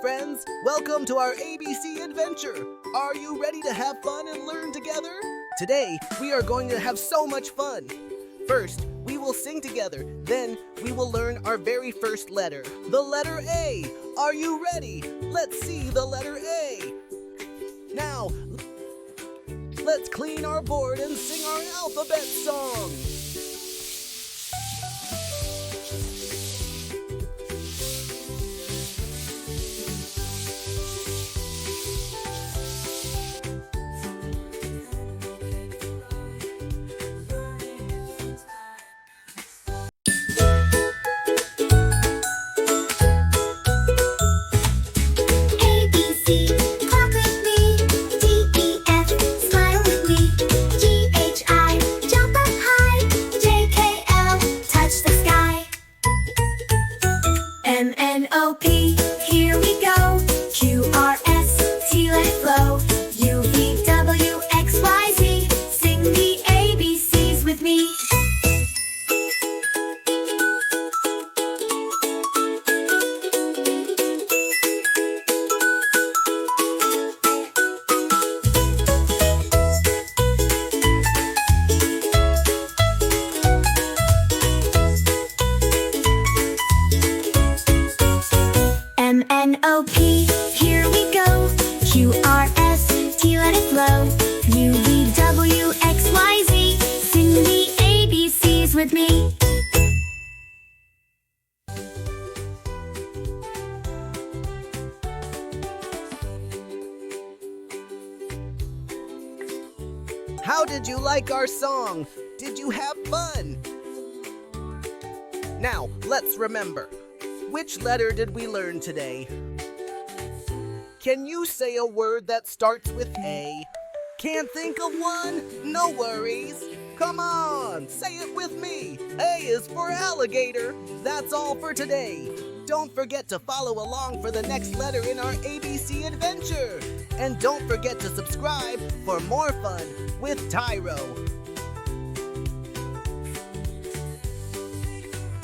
friends! Welcome to our ABC adventure! Are you ready to have fun and learn together? Today, we are going to have so much fun! First, we will sing together. Then, we will learn our very first letter, the letter A. Are you ready? Let's see the letter A. Now, let's clean our board and sing our alphabet song. M-N-O-P, here we go. Q-R-S-T, let it flow. U-V-W-X-Y-Z, sing the ABCs with me. M-N-O-P, here we go. Q-R-S-T, let it flow. U-V-W-X-Y-Z, sing the ABCs with me. How did you like our song? Did you have fun? Now, let's remember. Which letter did we learn today? Can you say a word that starts with A? Can't think of one? No worries. Come on, say it with me. A is for alligator. That's all for today. Don't forget to follow along for the next letter in our ABC adventure. And don't forget to subscribe for more fun with Tyro.